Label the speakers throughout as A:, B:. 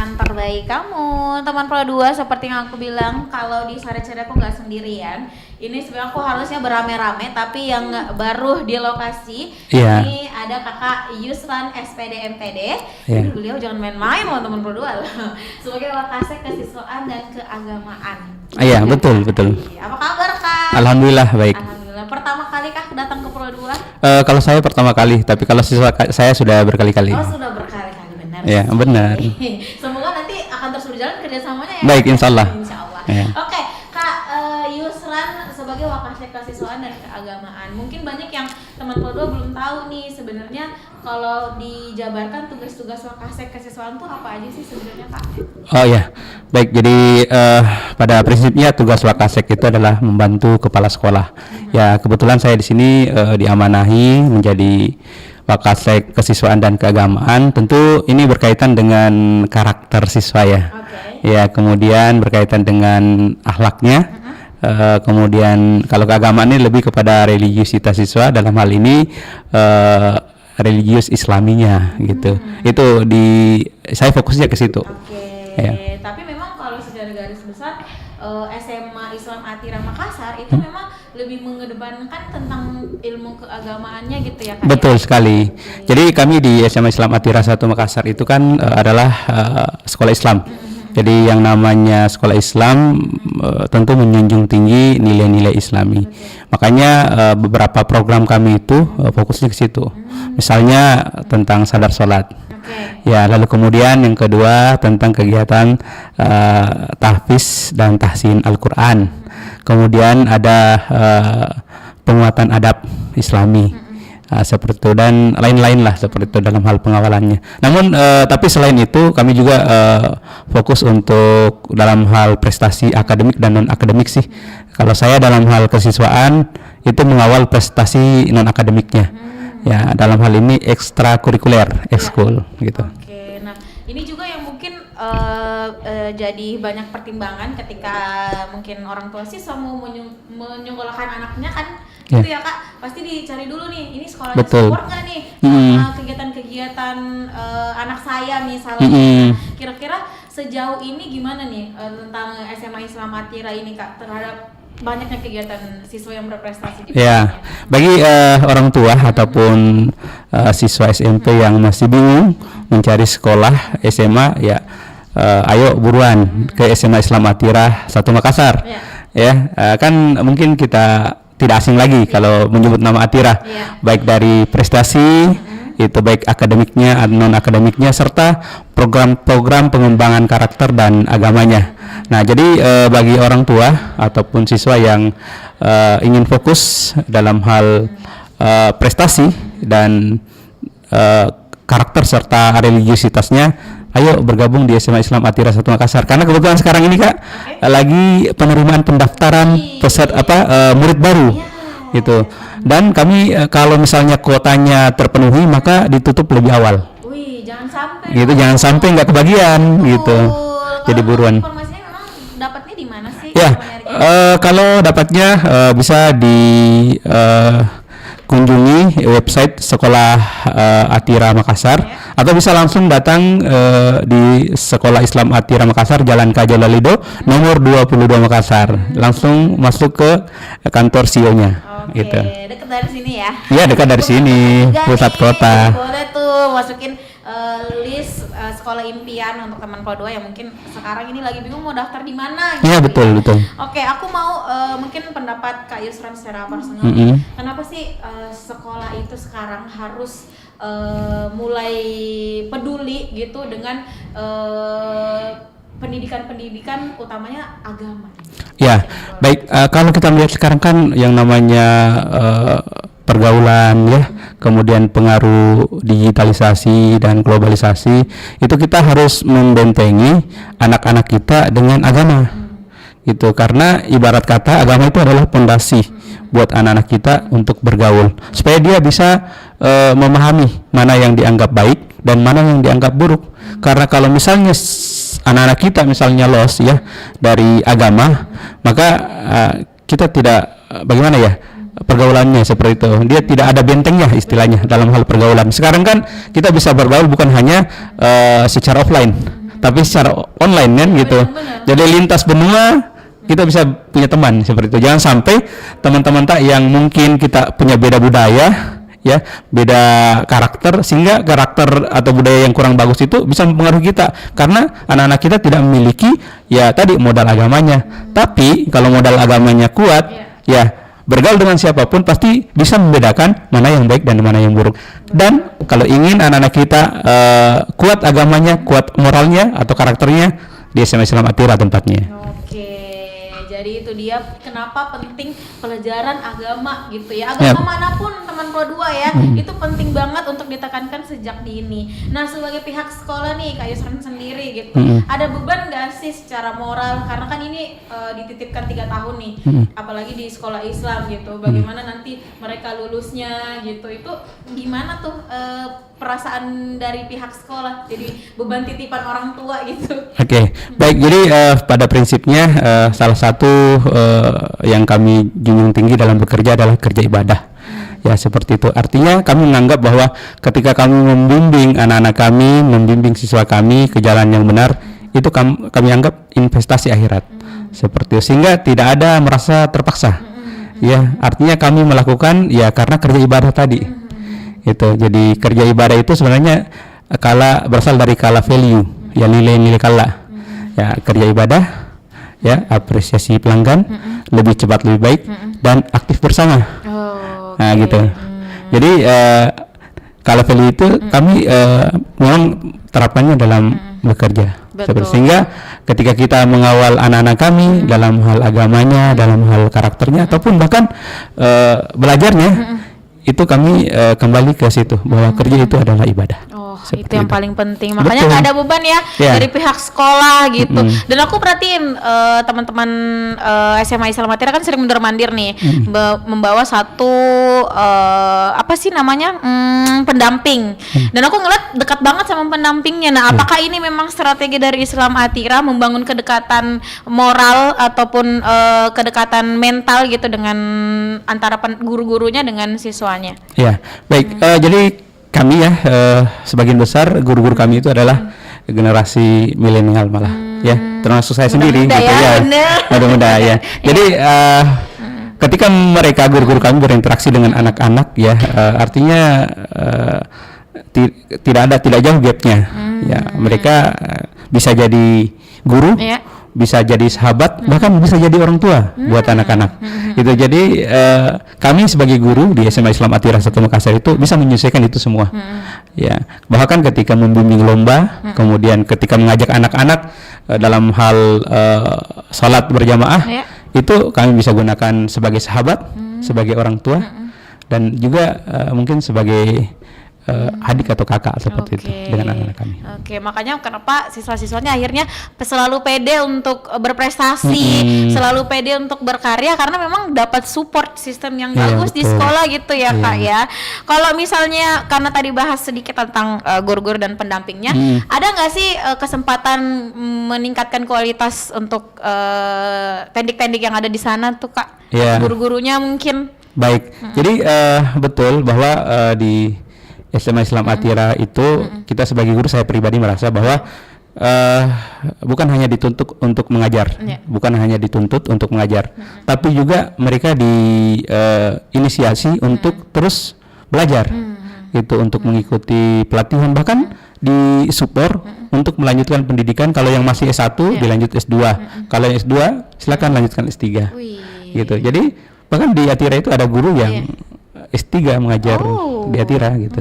A: teman terbaik kamu, teman Pro 2. Seperti yang aku bilang, kalau di Sare-Cere aku nggak sendirian. Ini sebenarnya aku harusnya beramai-ramai, tapi yang baru di lokasi ini ada kakak Yusran SPD MPD. Ini beliau jangan main-main loh teman Pro 2 loh. Sebagai Wakasek Kesiswaan dan Keagamaan.
B: Iya, betul.
A: Apa kabar Kak?
B: Alhamdulillah baik.
A: Alhamdulillah. Pertama kali Kak datang ke Pro 2?
B: Kalau saya pertama kali, tapi kalau siswa saya sudah berkali-kali.
A: Oh, sudah berkali-kali, benar.
B: Iya, benar.
A: Semoga nanti akan terus berjalan kerjasamanya ya.
B: Baik, insya Allah.
A: Ya. Oke, Kak Yusran sebagai Wakasek Kesiswaan dan Keagamaan. Mungkin banyak yang teman Pro 2 belum tahu nih sebenarnya kalau dijabarkan tugas-tugas Wakasek Kesiswaan tuh apa aja sih sebenarnya Kak?
B: Oh ya, baik. Jadi pada prinsipnya tugas Wakasek itu adalah membantu kepala sekolah. Ya, kebetulan saya di sini diamanahi menjadi Wakasek Kesiswaan dan Keagamaan. Tentu ini berkaitan dengan karakter siswa ya. Ya, kemudian berkaitan dengan akhlaknya. Kemudian kalau keagamaan ini lebih kepada religiusitas siswa, dalam hal ini religius Islaminya gitu. Itu saya fokusnya ke situ.
A: Ya. Tapi memang kalau secara garis besar SMA Islam Atira Makassar itu memang lebih mengedepankan tentang ilmu keagamaannya gitu ya Kak?
B: Betul sekali. Jadi kami di SMA Islam Atira 1 Makassar itu kan adalah sekolah Islam. Jadi yang namanya sekolah Islam tentu menjunjung tinggi nilai-nilai Islami. Makanya beberapa program kami itu fokusnya ke situ. Misalnya tentang sadar sholat. Ya, lalu kemudian yang kedua tentang kegiatan tahfiz dan tahsin Al-Quran. Kemudian ada penguatan adab Islami. Seperti itu dan lain-lain lah seperti itu dalam hal pengawalannya. Namun tapi selain itu kami juga fokus untuk dalam hal prestasi akademik dan non akademik sih. Kalau saya dalam hal kesiswaan itu mengawal prestasi non akademiknya. Ya, dalam hal ini ekstrakurikuler, ekskul gitu.
A: Oke, nah ini juga yang mungkin jadi banyak pertimbangan ketika mungkin orang tua siswa mau menyekolahkan anaknya kan. Gitu ya Kak, pasti dicari dulu nih, ini sekolahnya support nggak nih sama kegiatan-kegiatan anak saya misalnya. Kira-kira sejauh ini gimana nih tentang SMA Islam Atira ini Kak terhadap banyaknya kegiatan siswa yang berprestasi di
B: bagi orang tua ataupun siswa SMP yang masih bingung mencari sekolah SMA ya ayo buruan ke SMA Islam Atira 1 Makassar. Kan mungkin kita tidak asing lagi kalau menyebut nama Atira, baik dari prestasi itu baik akademiknya non akademiknya serta program-program pengembangan karakter dan agamanya. Nah, jadi bagi orang tua ataupun siswa yang ingin fokus dalam hal prestasi dan karakter serta religiusitasnya, ayo bergabung di SMA Islam Atira 1 Makassar. Karena kebetulan sekarang ini Kak lagi penerimaan pendaftaran murid baru gitu. Dan kami kalau misalnya kuotanya terpenuhi maka ditutup lebih awal.
A: Jangan sampai.
B: Gitu, jangan sampai nggak kebagian gitu. Jadi buruan.
A: Informasinya memang dapatnya di mana sih?
B: Kalau dapatnya bisa di kunjungi website Sekolah Atira Makassar atau bisa langsung datang di Sekolah Islam Atira Makassar Jalan Kajola Lido nomor 22 Makassar. Langsung masuk ke kantor CEO-nya. Gitu.
A: Dekat dari sini ya?
B: Iya, dekat dari sini, pusat kota.
A: Boleh tuh masukin list sekolah impian untuk teman Pro 2 yang mungkin sekarang ini lagi bingung mau daftar di mana gitu.
B: Iya, betul.
A: Oke, aku mau mungkin pendapat Kak Yusran secara personal. Kenapa sih sekolah itu sekarang harus mulai peduli gitu dengan pendidikan utamanya agama?
B: Ya, baik. Kalau kita melihat sekarang kan yang namanya pergaulan ya, kemudian pengaruh digitalisasi dan globalisasi, itu kita harus membentengi anak-anak kita dengan agama. Gitu, karena ibarat kata agama itu adalah pondasi buat anak-anak kita untuk bergaul supaya dia bisa memahami mana yang dianggap baik dan mana yang dianggap buruk. Karena kalau misalnya anak-anak kita misalnya lost ya dari agama, maka kita tidak bagaimana ya pergaulannya seperti itu, dia tidak ada bentengnya istilahnya dalam hal pergaulan. Sekarang kan kita bisa bergaul bukan hanya secara offline tapi secara online kan gitu.
A: Benar.
B: Jadi lintas benua kita bisa punya teman seperti itu. Jangan sampai teman-teman tak yang mungkin kita punya beda budaya, ya, beda karakter, sehingga karakter atau budaya yang kurang bagus itu bisa mempengaruhi kita, karena anak-anak kita tidak memiliki ya tadi modal agamanya. Tapi kalau modal agamanya kuat, ya bergaul dengan siapapun pasti bisa membedakan mana yang baik dan mana yang buruk. Dan kalau ingin anak-anak kita kuat agamanya, kuat moralnya atau karakternya, di SMA Islam Atira tempatnya.
A: Jadi itu dia kenapa penting pelajaran agama gitu ya. Agama manapun teman Pro 2 ya, itu penting banget untuk ditekankan sejak dini. Nah, sebagai pihak sekolah nih, Kak Yusran sendiri gitu, ada beban gak sih secara moral? Karena kan ini dititipkan 3 tahun nih, apalagi di sekolah Islam gitu. Bagaimana nanti mereka lulusnya gitu, itu gimana tuh perasaan dari pihak sekolah? Jadi beban titipan orang tua gitu.
B: Oke, baik. Jadi pada prinsipnya salah satu yang kami junjung tinggi dalam bekerja adalah kerja ibadah. Ya, seperti itu. Artinya kami menganggap bahwa ketika kami membimbing anak-anak kami, membimbing siswa kami ke jalan yang benar, itu kami anggap investasi akhirat. Seperti itu. Sehingga tidak ada merasa terpaksa. Ya, artinya kami melakukan ya karena kerja ibadah tadi. Itu. Jadi kerja ibadah itu sebenarnya berasal dari kala value, ya nilai-nilai kala. Ya, kerja ibadah, ya apresiasi pelanggan, lebih cepat lebih baik, dan aktif bersama. Nah gitu. Jadi kalau value itu kami memang terapkannya dalam bekerja. Sehingga ketika kita mengawal anak-anak kami dalam hal agamanya, dalam hal karakternya, ataupun bahkan belajarnya, itu kami kembali ke situ bahwa kerja itu adalah ibadah.
A: Itu yang paling penting, makanya nggak ada beban ya dari pihak sekolah gitu. Dan aku perhatiin teman-teman SMA Islam Atira kan sering mondar-mandir nih, membawa satu apa sih namanya pendamping. Dan aku ngeliat dekat banget sama pendampingnya. Nah, apakah ini memang strategi dari Islam Atira membangun kedekatan moral ataupun kedekatan mental gitu dengan antara guru-gurunya dengan siswanya?
B: Ya, baik. Jadi kami ya sebagian besar guru-guru kami itu adalah generasi milenial malah, ya, termasuk saya sendiri gitu ya. Mudah-mudah ya. Jadi ketika mereka guru-guru kami berinteraksi dengan anak-anak ya, artinya tidak jauh gapnya. Ya, mereka bisa jadi guru, bisa jadi sahabat, bahkan bisa jadi orang tua buat anak-anak. Itu jadi kami sebagai guru di SMA Islam Atira 1 Makassar itu bisa menyelesaikan itu semua. Ya, bahkan ketika membimbing lomba, kemudian ketika mengajak anak-anak dalam hal salat berjamaah, itu kami bisa gunakan sebagai sahabat, sebagai orang tua, dan juga mungkin sebagai adik atau kakak seperti itu dengan anak-anak kami.
A: Makanya kenapa siswa-siswanya akhirnya selalu pede untuk berprestasi, selalu pede untuk berkarya karena memang dapat support sistem yang bagus di sekolah gitu ya Kak ya. Kalau misalnya karena tadi bahas sedikit tentang guru-guru dan pendampingnya, ada nggak sih kesempatan meningkatkan kualitas untuk pendik-pendik yang ada di sana tuh Kak? Guru-gurunya mungkin. Baik.
B: Jadi betul bahwa di SMA Islam Atira itu kita sebagai guru, saya pribadi merasa bahwa bukan hanya dituntut untuk mengajar, bukan hanya dituntut untuk mengajar, tapi juga mereka diinisiasi untuk terus belajar, gitu, untuk mengikuti pelatihan, bahkan disupport untuk melanjutkan pendidikan. Kalau yang masih S1 dilanjut S2, kalau yang S2 silakan lanjutkan S3, gitu. Jadi bahkan di Atira itu ada guru yang S3 mengajar di Atira gitu.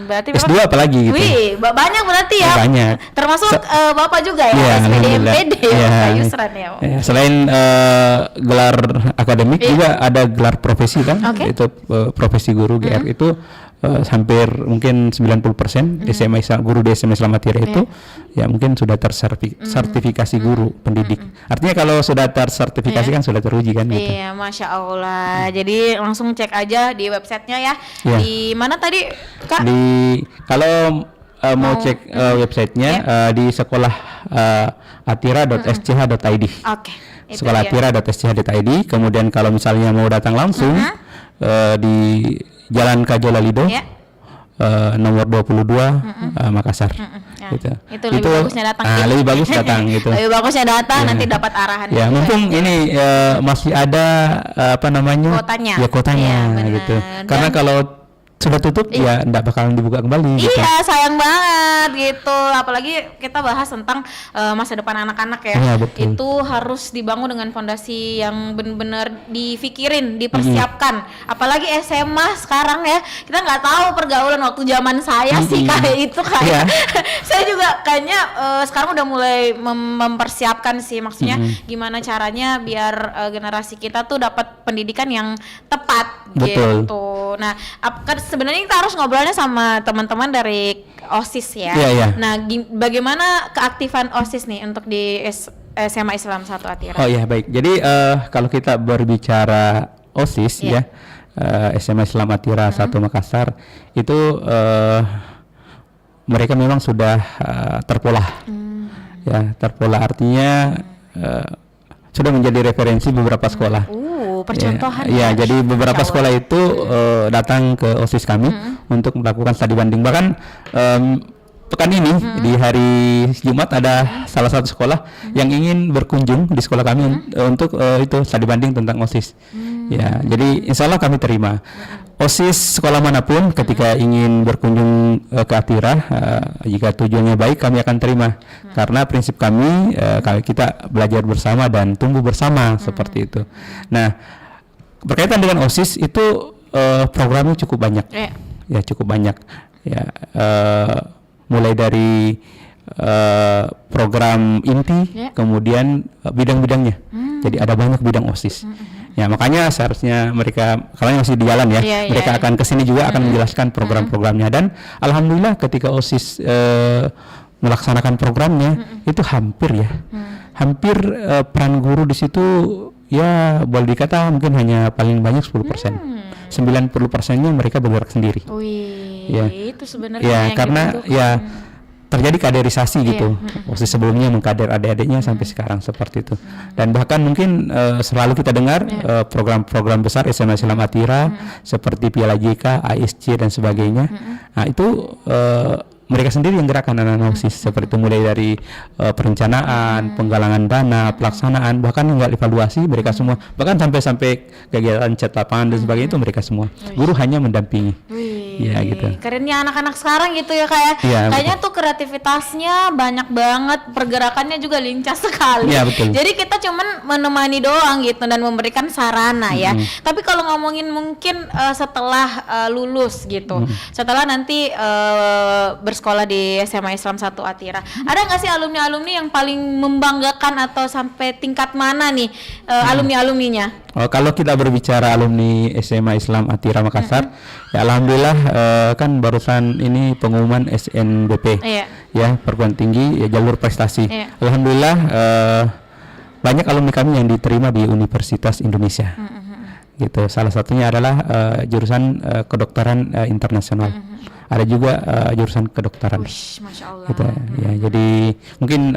A: Berarti
B: S2 apalagi gitu.
A: Banyak berarti ya.
B: Banyak.
A: Termasuk Bapak juga ya, SPDMPD ya, Kak Yusran ya.
B: Selain gelar akademik juga ada gelar profesi kan, itu profesi guru GR itu hampir mungkin 90% SMA guru di SMA Islam Atira itu ya mungkin sudah tersertifikasi guru pendidik. Artinya kalau sudah tersertifikasi kan sudah teruji kan gitu.
A: Iya, Masya Allah. Jadi langsung cek aja di websitenya ya. Di mana tadi Kak?
B: Kalau mau cek websitenya di sekolah atira.sch.id. SekolahAtira.sch.id. Kemudian kalau misalnya mau datang langsung di Jalan Kajola Lido, nomor 22 Makassar.
A: Ya,
B: Gitu.
A: itu lebih bagusnya datang.
B: Lebih bagus datang gitu.
A: Lebih bagusnya datang,
B: Ya.
A: nanti dapat arahan.
B: Ya,
A: juga.
B: mumpung ini masih ada apa namanya?
A: Kuotanya.
B: Ya, kuotanya
A: Iya, benar.
B: gitu. Karena
A: Dan-
B: kalau sudah tutup ya enggak bakalan dibuka kembali gitu.
A: Iya, sayang banget gitu. Apalagi kita bahas tentang masa depan anak-anak ya.
B: Iya, betul.
A: Itu harus dibangun dengan fondasi yang benar-benar dipikirin, dipersiapkan. Apalagi SMA sekarang ya. Kita nggak tahu pergaulan waktu zaman saya sih kayak itu kayak.
B: Iya.
A: Saya juga kayaknya sekarang udah mulai mempersiapkan sih, maksudnya gimana caranya biar generasi kita tuh dapat pendidikan yang tepat.
B: Betul.
A: Gitu. Nah, kan sebenarnya kita harus ngobrolnya sama teman-teman dari OSIS ya.
B: Iya, iya.
A: Nah, bagaimana keaktifan OSIS nih untuk di SMA Islam 1 Atira?
B: Oh ya, baik. Jadi kalau kita berbicara OSIS ya, SMA Islam Atira 1 Makassar itu mereka memang sudah terpola. Ya, terpola artinya sudah menjadi referensi beberapa sekolah.
A: Percontohan
B: ya, jadi beberapa sekolah itu datang ke OSIS kami untuk melakukan studi banding. Bahkan pekan ini di hari Jumat ada salah satu sekolah yang ingin berkunjung di sekolah kami untuk itu studi banding tentang OSIS. Ya, jadi insya Allah kami terima. OSIS sekolah manapun ketika ingin berkunjung ke Atira, jika tujuannya baik kami akan terima. Karena prinsip kami kita belajar bersama dan tumbuh bersama seperti itu. Nah, berkaitan dengan OSIS itu programnya cukup banyak. Ya, cukup banyak. Ya, mulai dari program inti, kemudian bidang-bidangnya. Jadi ada banyak bidang OSIS. Ya, makanya seharusnya mereka, kalau masih di jalan ya, mereka akan kesini juga akan menjelaskan program-programnya. Dan alhamdulillah ketika OSIS melaksanakan programnya itu hampir hampir peran guru di situ ya boleh dikata mungkin hanya paling banyak 10%. 90%-nya mereka bergerak sendiri.
A: Wih,
B: ya.
A: Itu sebenarnya
B: ya,
A: yang
B: karena
A: dibutuhkan.
B: ya terjadi kaderisasi gitu. OSIS sebelumnya mengkader adik-adiknya sampai sekarang seperti itu. Dan bahkan mungkin selalu kita dengar program-program besar SMA Islam Atira seperti Piala JK, ASC dan sebagainya. Nah, itu mereka sendiri yang gerakan anak-anak OSIS seperti itu, mulai dari perencanaan, penggalangan dana, pelaksanaan, bahkan hingga evaluasi mereka semua, bahkan sampai kegiatan cat lapangan dan sebagainya itu mereka semua. Guru hanya mendampingi. Ya, gitu.
A: Kerennya anak-anak sekarang gitu ya kayak kayaknya tuh kreativitasnya banyak banget, pergerakannya juga lincah sekali.
B: Ya, betul.
A: Jadi kita cuman menemani doang gitu dan memberikan sarana ya. Tapi kalau ngomongin mungkin setelah lulus gitu, setelah nanti bersekolah di SMA Islam 1 Atira, ada nggak sih alumni-alumni yang paling membanggakan atau sampai tingkat mana nih alumni-alumninya?
B: Kalau kita berbicara alumni SMA Islam Atira Makassar, ya alhamdulillah kan barusan ini pengumuman SNBP, ya perguruan tinggi ya jalur prestasi. Alhamdulillah banyak alumni kami yang diterima di Universitas Indonesia. Gitu. Salah satunya adalah jurusan kedokteran internasional. Ada juga jurusan kedokteran.
A: Masya Allah.
B: Gitu, ya. Jadi mungkin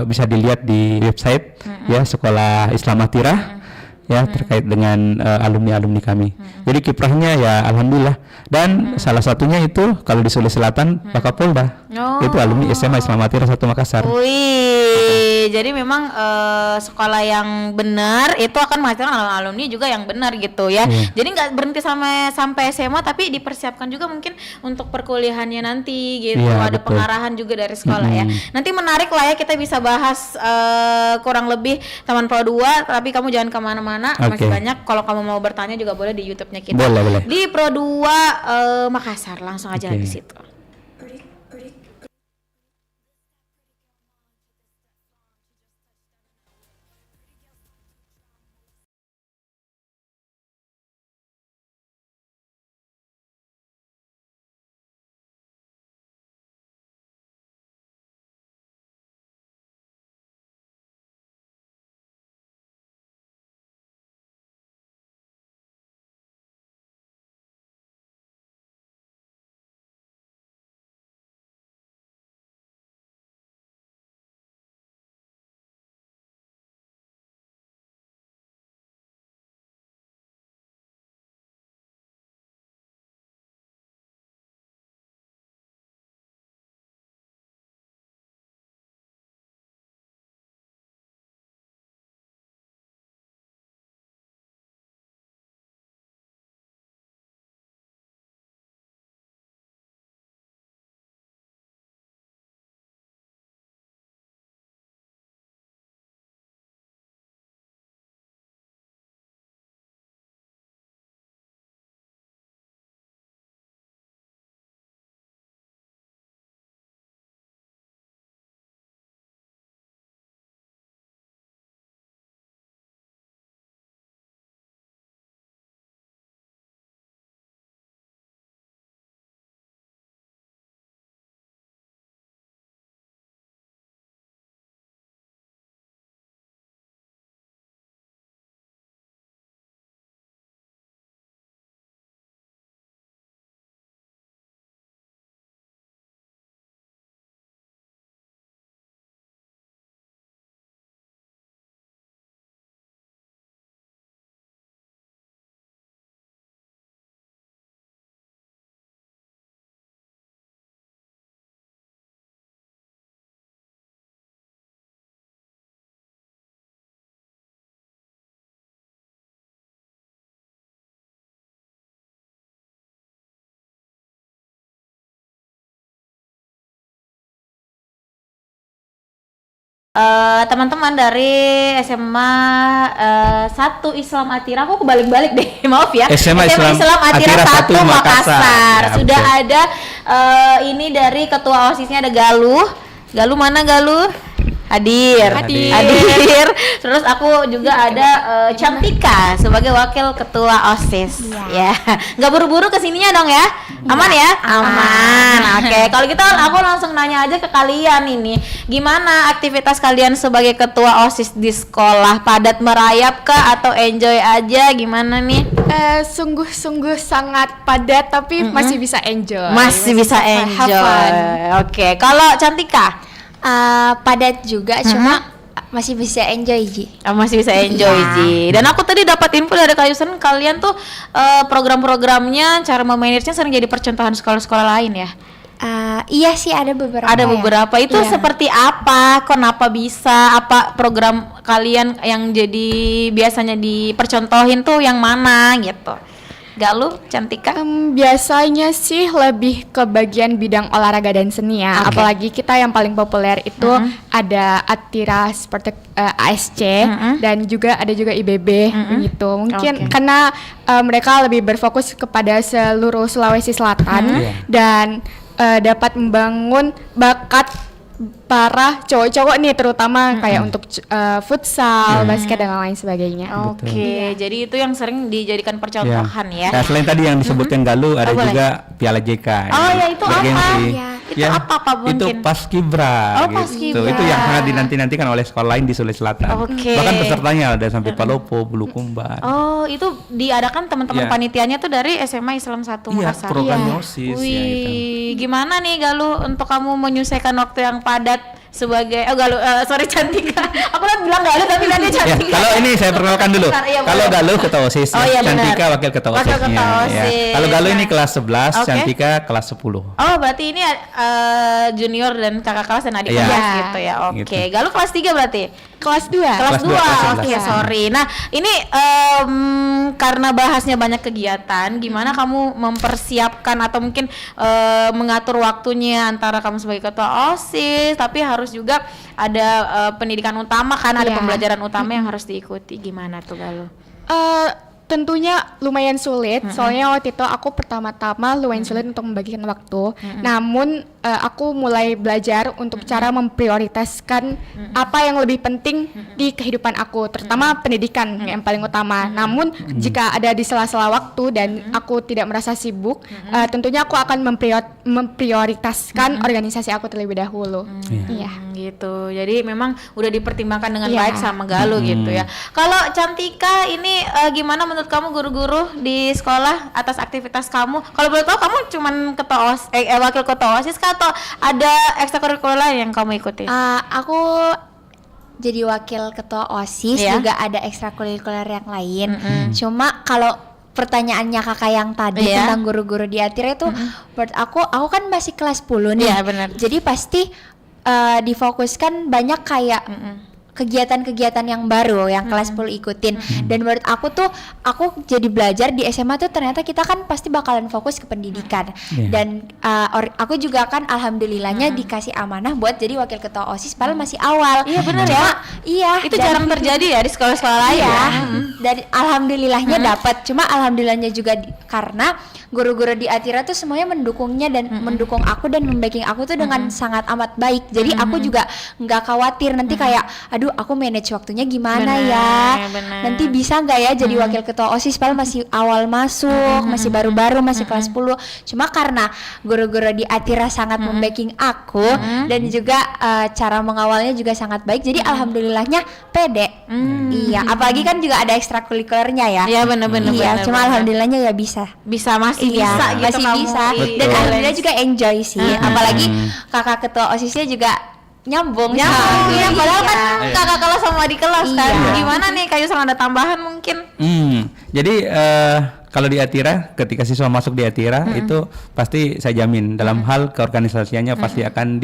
B: bisa dilihat di website ya Sekolah Islam Atira. Ya, terkait dengan alumni-alumni kami. Jadi kiprahnya ya alhamdulillah. Dan salah satunya itu kalau di Sulawesi Selatan Wakapolda. Itu alumni SMA Islam Atira 1 Makassar.
A: Wih, jadi memang sekolah yang benar itu akan menghasilkan alumni juga yang benar gitu ya. Jadi nggak berhenti sampai SMA, tapi dipersiapkan juga mungkin untuk perkuliahannya nanti gitu. Ada betul. Pengarahan juga dari sekolah ya. Nanti menarik lah ya, kita bisa bahas kurang lebih Taman Pro 2, tapi kamu jangan kemana-mana. Masih banyak, kalau kamu mau bertanya juga boleh di YouTube-nya kita.
B: Boleh.
A: Di Pro 2 Makassar, langsung aja di situ. teman-teman dari SMA 1 Islam Atira, aku kebalik-balik deh, maaf ya.
B: SMA Islam
A: Atira 1
B: Makassar.
A: Makassar.
B: Ya,
A: Sudah
B: betul.
A: ada ini dari ketua OSISnya ada Galuh. Galuh mana Galuh? Hadir. Terus aku juga ada Cantika sebagai wakil ketua OSIS. Ya, nggak buru-buru kesininya dong ya? Aman ya? Aman. Oke, kalau gitu aku langsung nanya aja ke kalian ini, gimana aktivitas kalian sebagai ketua OSIS di sekolah? Padat merayap kah atau enjoy aja? Gimana nih?
C: Sungguh-sungguh sangat padat tapi masih bisa enjoy.
A: Masih bisa
C: have fun.
A: enjoy. Oke, kalau Cantika?
D: Padat juga, cuma masih bisa enjoy Ji.
A: Masih bisa enjoy Ji. Dan aku tadi dapat info dari Kak Yusen, kalian tuh program-programnya, cara memanagenya sering jadi percontohan sekolah-sekolah lain ya?
D: Iya sih ada beberapa.
A: Ada
D: ya.
A: beberapa. Itu
D: Iya.
A: seperti apa? Kenapa bisa? Apa program kalian yang jadi biasanya dipercontohin tuh yang mana gitu? Galuh, Cantika?
C: Biasanya sih lebih ke bagian bidang olahraga dan seni ya.
A: Oke.
C: Apalagi kita yang paling populer itu ada Atira seperti ASC dan juga ada juga IBB gitu. Mungkin
A: Oke.
C: karena mereka lebih berfokus kepada seluruh Sulawesi Selatan dan dapat membangun bakat para cowok-cowok nih, terutama kayak untuk futsal, basket dan lain sebagainya.
A: Oke, jadi itu yang sering dijadikan percontohan ya.
B: Nah, selain tadi yang disebutkan Galuh, ada
A: boleh.
B: juga Piala JK.
A: Oh, ya, itu apa?
B: Bergengsi.
D: Ya.
A: Itu apa mungkin?
B: Itu Paskibra.
A: Oh, Paskibra.
B: Itu yang sangat dinanti-nantikan oleh sekolah lain di Sulawesi Selatan.
A: Oke.
B: Bahkan pesertanya ada sampai Palopo, Bulukumba.
A: Oh, itu diadakan teman-teman
B: Iya.
A: panitianya tuh dari SMA Islam 1
B: Iya,
A: Makassar.
B: program OSIS ya itu.
A: Wih, gimana nih Galuh untuk kamu menyelesaikan waktu yang padat sebagai Cantika. Aku kan bilang Galuh tapi tadi
B: Ya,
A: Cantika.
B: kalau ini saya perkenalkan dulu.
A: Bentar, iya,
B: Kalau
A: boleh.
B: Galuh ketua OSIS,
A: Oh, iya, benar.
B: Cantika wakil ketua
A: Wakil
B: OSIS-nya.
A: ketua
B: Ya.
A: OSIS.
B: Kalau Galuh ini
A: Nah.
B: kelas 11,
A: Oke.
B: Cantika kelas 10.
A: Oh, berarti ini junior dan kakak kelas dan adik
B: Iya.
A: kelas gitu ya. Oke.
B: Gitu.
A: Galuh kelas 3 berarti?
C: Kelas 2.
A: Kelas
B: Kelas
A: 2,
B: dua, kelas
A: oke
B: 11.
A: sorry. Nah ini karena bahasnya banyak kegiatan, gimana kamu mempersiapkan atau mungkin mengatur waktunya antara kamu sebagai ketua OSIS, tapi harus juga ada pendidikan utama kan, ada
C: Iya.
A: pembelajaran utama yang harus diikuti, gimana tuh Galuh?
C: Tentunya lumayan sulit, soalnya waktu itu aku pertama-tama lumayan sulit untuk membagikan waktu. Namun aku mulai belajar untuk cara memprioritaskan apa yang lebih penting di kehidupan aku, terutama pendidikan yang paling utama. Namun jika ada di sela-sela waktu dan aku tidak merasa sibuk, tentunya aku akan memprioritaskan organisasi aku terlebih dahulu. Iya.
A: Gitu. Jadi memang udah dipertimbangkan dengan
C: Iya.
A: baik sama Galuh gitu ya. Kalau Cantika ini gimana menurut kamu guru-guru di sekolah atas aktivitas kamu? Kalau boleh tahu kamu cuman ketua wakil ketua OSIS kah atau ada ekstrakurikuler lain yang kamu ikuti?
D: Aku jadi wakil ketua OSIS,
A: Iya.
D: juga ada ekstrakurikuler yang lain. Cuma kalau pertanyaannya kakak yang tadi
A: Iya.
D: tentang guru-guru di Atira itu, menurut aku kan masih kelas 10 nih.
A: Iya, benar.
D: Jadi pasti difokuskan banyak kayak kegiatan-kegiatan yang baru yang kelas 10 ikutin. Dan menurut aku tuh, aku jadi belajar di SMA tuh ternyata kita kan pasti bakalan fokus ke pendidikan.
B: Iya.
D: Dan aku juga kan alhamdulillahnya dikasih amanah buat jadi wakil ketua OSIS padahal masih awal.
A: Iya, benar
D: Cuma,
A: ya.
D: Iya.
A: Itu
D: dan-
A: jarang terjadi ya di sekolah-sekolah lain
D: Iya.
A: ya.
D: Dan alhamdulillahnya dapat. Cuma alhamdulillahnya juga karena guru-guru di Atira tuh semuanya mendukungnya dan mendukung aku dan membacking aku tuh dengan sangat amat baik. Jadi aku juga nggak khawatir nanti kayak aduh aku manage waktunya gimana
A: Benar,
D: ya.
A: benar.
D: Nanti bisa nggak ya jadi wakil ketua OSIS padahal masih awal masuk, masih baru-baru, masih kelas 10. Cuma karena guru-guru di Atira sangat membacking aku dan juga cara mengawalnya juga sangat baik. Jadi alhamdulillahnya pede. Iya, apalagi kan juga ada ekstrakurikulernya ya.
A: Iya, benar-benar.
D: Iya, cuma alhamdulillahnya ya bisa.
A: masih
D: Iya,
A: bisa gitu
D: masih
A: kamu.
D: bisa.
A: Iya.
D: Dan alhamdulillah juga enjoy sih. Apalagi kakak ketua OSISnya juga nyambung.
A: Ya,
D: sama
A: iya,
D: aku.
A: padahal kan
B: Iya.
A: kakak kelas sama adik kelas kan.
D: Iya.
A: Gimana nih kayu sama ada tambahan mungkin?
B: Jadi kalau di Atira, ketika siswa masuk di Atira itu pasti saya jamin dalam hal keorganisasiannya pasti akan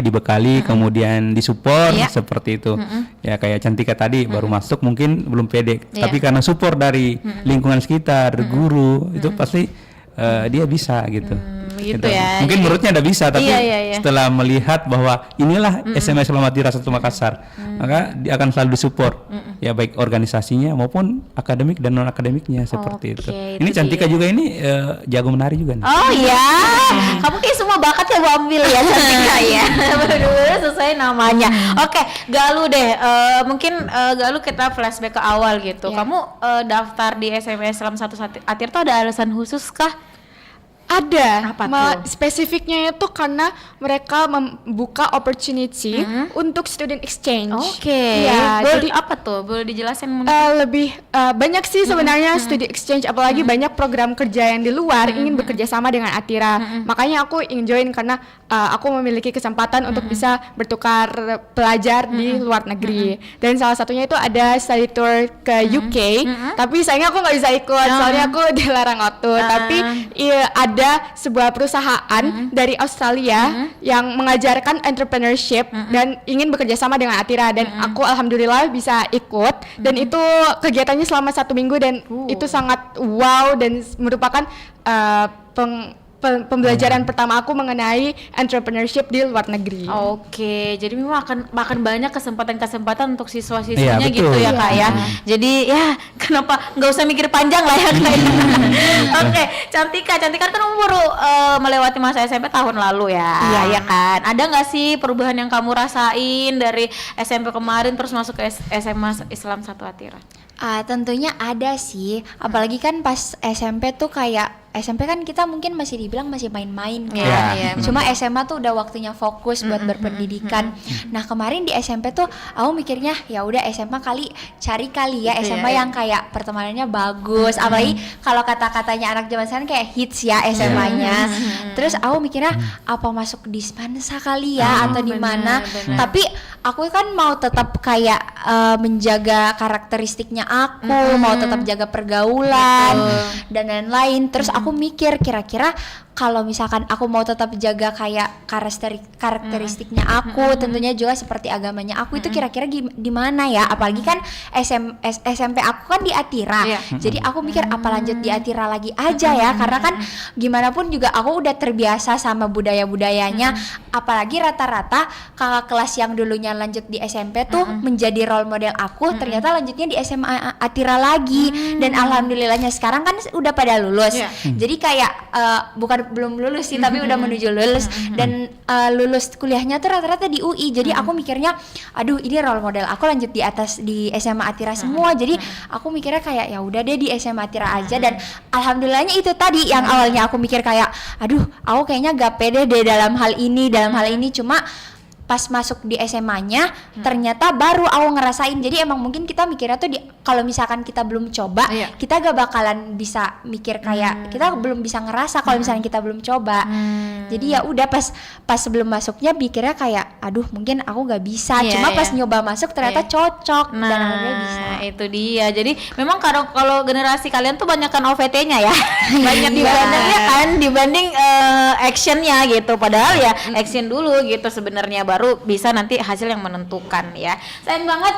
B: dibekali, kemudian disupport
A: Iya.
B: seperti itu. Ya kayak Cantika tadi baru masuk mungkin belum pede,
A: Iya.
B: tapi karena support dari lingkungan sekitar, guru itu pasti dia bisa gitu.
A: Gitu ya.
B: Mungkin menurutnya udah bisa, tapi
A: Iya.
B: setelah melihat bahwa inilah SMA Islam Atira 1 Makassar, maka dia akan selalu disupport, ya baik organisasinya maupun akademik dan non akademiknya seperti itu.
A: Oke,
B: Ini
A: itu
B: Cantika
A: dia.
B: juga ini jago menari juga nih.
D: Oh iya, kamu kayak semua bakat ya gua ambil ya Cantika ya.
A: Bener-bener sesuai namanya. Oke, Galuh deh. Mungkin Galuh kita flashback ke awal gitu.
C: Iya.
A: Kamu daftar di SMA Islam 1 Atir tuh ada alasan khusus kah?
C: Ada,
A: Apa
C: malah
A: tuh?
C: spesifiknya itu karena mereka membuka opportunity untuk student exchange.
A: Oke.
C: Iya,
A: Boleh
C: jadi
A: apa tuh? Boleh dijelasin mungkin?
C: lebih banyak sih sebenarnya studi exchange, apalagi banyak program kerja yang di luar ingin bekerja sama dengan Atira. Makanya aku ingin join karena aku memiliki kesempatan untuk bisa bertukar pelajar di luar negeri. Dan salah satunya itu ada study tour ke UK, tapi sayangnya aku nggak bisa ikut soalnya aku dilarang waktu. Tapi ada sebuah perusahaan dari Australia yang mengajarkan entrepreneurship dan ingin bekerja sama dengan Atira, dan aku alhamdulillah bisa ikut, dan itu kegiatannya selama 1 minggu dan itu sangat wow dan merupakan pembelajaran pertama aku mengenai entrepreneurship di luar negeri.
A: Oke, jadi memang akan banyak kesempatan-kesempatan untuk siswa-siswanya
B: Iya,
A: gitu
B: betul.
A: ya Kak ya. Jadi ya kenapa nggak usah mikir panjang lah ya Kak. Oke, Cantika kan kamu baru melewati masa SMP tahun lalu ya, ya kan. Ada nggak sih perubahan yang kamu rasain dari SMP kemarin terus masuk ke SMA Islam 1 Atira?
D: Tentunya ada sih, apalagi kan pas SMP tuh kayak SMP kan kita mungkin masih dibilang masih main-main kan.
A: Iya.
D: Cuma SMA tuh udah waktunya fokus buat berpendidikan. Nah, kemarin di SMP tuh aku mikirnya ya udah SMA cari kali ya SMA yang kayak pertemanannya bagus. Apalagi kalau kata-katanya anak zaman sekarang kayak hits ya SMA-nya. Terus aku mikirnya apa masuk di Spansa kali ya atau di mana. Tapi aku kan mau tetap kayak menjaga karakteristiknya aku, mau tetap jaga pergaulan dan lain-lain. Terus aku mikir kira-kira kalau misalkan aku mau tetap jaga kayak karakteristiknya aku, tentunya juga seperti agamanya aku, itu kira-kira di mana ya? Apalagi kan SMP aku kan di Atira. Jadi aku mikir apa lanjut di Atira lagi aja ya, karena kan gimana pun juga aku udah terbiasa sama budaya-budayanya. Apalagi rata-rata kakak kelas yang dulunya lanjut di SMP tuh menjadi role model aku, ternyata lanjutnya di SMA Atira lagi. Dan alhamdulillahnya sekarang kan udah pada lulus. Jadi kayak belum lulus sih, tapi udah menuju lulus. Dan lulus kuliahnya tuh rata-rata di UI. Jadi aku mikirnya aduh ini role model aku lanjut di SMA Atira semua. Jadi aku mikirnya kayak ya udah deh di SMA Atira aja. Dan alhamdulillahnya itu tadi yang awalnya aku mikir kayak aduh aku kayaknya gak pede deh dalam hal ini. Cuma pas masuk di SMA-nya ternyata baru aku ngerasain. Jadi emang mungkin kita mikirnya tuh kalau misalkan kita belum coba, kita gak bakalan bisa mikir kayak kita belum bisa ngerasa kalau misalnya kita belum coba. Jadi ya udah pas sebelum masuknya mikirnya kayak aduh mungkin aku gak bisa. Cuma pas nyoba masuk ternyata cocok dan alhamdulillah bisa.
A: Itu dia. Jadi memang kalau generasi kalian tuh banyakkan OVT-nya ya. Banyak dibandingnya kan dibanding actionnya gitu. Padahal ya action dulu gitu sebenarnya, baru bisa nanti hasil yang menentukan ya. Sayang banget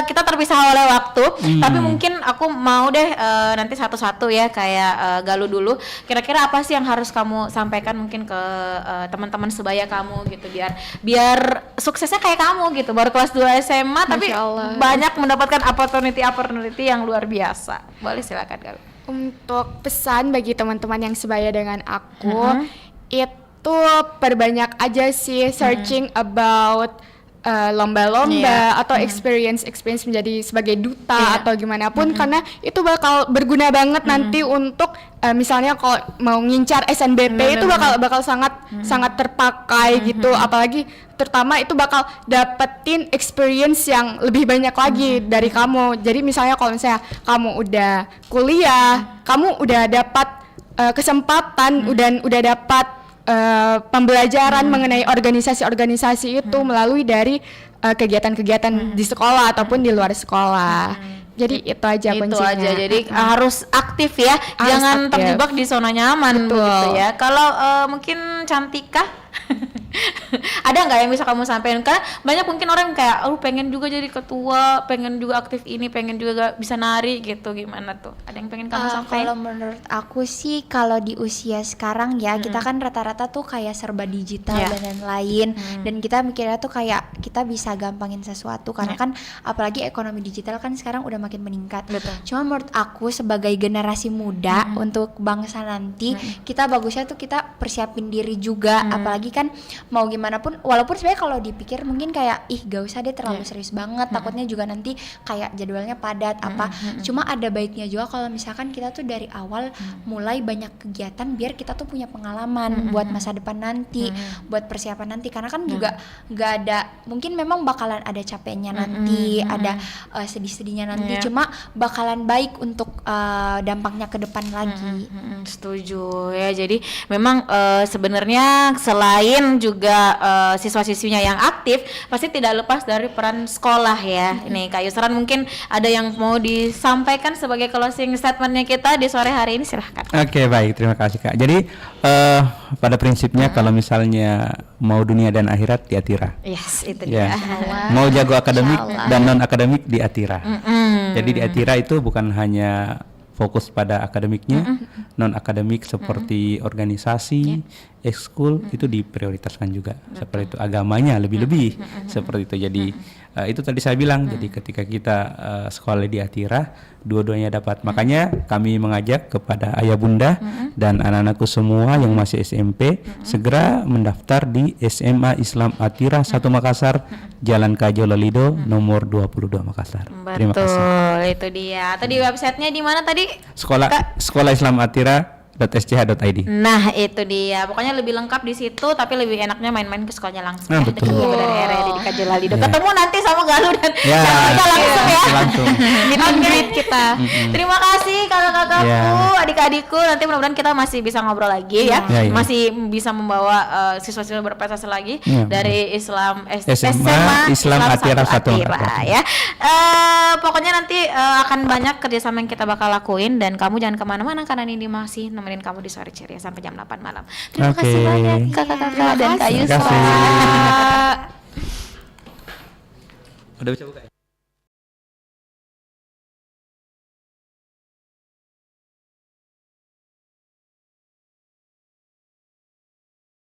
A: kita terpisah oleh waktu, tapi mungkin aku mau deh nanti satu-satu ya kayak Galuh dulu. Kira-kira apa sih yang harus kamu sampaikan mungkin ke teman-teman sebaya kamu gitu biar suksesnya kayak kamu gitu, baru kelas 2 SMA tapi banyak mendapatkan opportunity yang luar biasa. Boleh silakan Galuh.
C: Untuk pesan bagi teman-teman yang sebaya dengan aku, itu perbanyak aja sih searching about lomba-lomba atau experience menjadi sebagai duta atau gimana pun, karena itu bakal berguna banget nanti untuk misalnya kalau mau ngincar SNBP itu bakal sangat terpakai gitu. Apalagi terutama itu bakal dapetin experience yang lebih banyak lagi dari kamu. Jadi misalnya kalau misalnya kamu udah kuliah, kamu udah dapat kesempatan udah dapat pembelajaran mengenai organisasi-organisasi itu melalui dari kegiatan-kegiatan di sekolah ataupun di luar sekolah. Jadi itu aja kuncinya.
A: Itu aja. Jadi harus aktif ya. Jangan terjebak di zona nyaman gitu ya. Kalau mungkin Cantika Ada nggak yang bisa kamu sampaikan? Karena banyak mungkin orang yang kayak, pengen juga jadi ketua, pengen juga aktif ini, pengen juga bisa nari gitu, gimana tuh? Ada yang pengen kamu sampaikan?
D: Kalau menurut aku sih, kalau di usia sekarang ya, kita kan rata-rata tuh kayak serba digital
A: Iya.
D: dan lain-lain, dan kita mikirnya tuh kayak kita bisa gampangin sesuatu karena kan apalagi ekonomi digital kan sekarang udah makin meningkat.
A: Betul.
D: Cuma menurut aku sebagai generasi muda untuk bangsa nanti, kita bagusnya tuh kita persiapin diri juga, apalagi kan mau gimana pun, walaupun sebenarnya kalau dipikir mungkin kayak gak usah deh terlalu serius banget, takutnya juga nanti kayak jadwalnya padat apa. Cuma ada baiknya juga kalau misalkan kita tuh dari awal mulai banyak kegiatan biar kita tuh punya pengalaman buat masa depan nanti, buat persiapan nanti, karena kan juga gak ada, mungkin memang bakalan ada capeknya nanti, ada sedih-sedihnya nanti, cuma bakalan baik untuk dampaknya ke depan lagi.
A: Setuju ya. Jadi memang sebenarnya selain juga siswa-siswinya yang aktif, pasti tidak lepas dari peran sekolah ya. Ini Kak Yusran mungkin ada yang mau disampaikan sebagai closing statementnya kita di sore hari ini, silahkan.
B: Oke, baik, terima kasih Kak. Jadi pada prinsipnya kalau misalnya mau dunia dan akhirat di Atira.
A: Yes, itu
B: Ya.
A: dia.
B: Mau jago akademik dan non akademik di Atira. Jadi di Atira itu bukan hanya fokus pada akademiknya, non akademik seperti organisasi, ekskul itu diprioritaskan juga. Seperti itu, agamanya lebih-lebih seperti itu. Jadi itu tadi saya bilang, jadi ketika kita sekolah di Atira, dua-duanya dapat. Makanya kami mengajak kepada ayah bunda dan anak-anakku semua yang masih SMP segera mendaftar di SMA Islam Atira 1 Makassar, Jalan Kajo Lolido nomor 22 Makassar. Terima kasih.
A: Betul, itu dia. Atau di websitenya di mana tadi?
B: Sekolah Islam Atira.sch.id.
A: Nah, itu dia. Pokoknya lebih lengkap di situ, tapi lebih enaknya main-main ke sekolahnya langsung.
B: Nah,
A: Ya,
B: betul.
A: dekat juga dari area di Kajolalido.
B: Ya.
A: Ketemu nanti sama Galuh dan
B: Ya,
A: kita langsung ya.
B: langsung.
A: Meet and greet kita. Terima kasih kakak-kakakku,
B: Ya.
A: adik-adikku. Nanti mudah-mudahan kita masih bisa ngobrol lagi ya.
B: Ya, ya.
A: Masih bisa membawa siswa-siswa berprestasi lagi
B: Ya.
A: dari SMA
B: Islam Atira 1
A: Atira ya. Pokoknya nanti akan banyak kerjasama yang kita bakal lakuin, dan kamu jangan kemana-mana karena ini masih nemenin kamu di sore ceria sampai jam 8 malam. Terima
B: Oke.
A: kasih banyak kakak-kakak dan Kak
B: Terima
A: Yusra.
B: kasih. Udah bisa buka ya?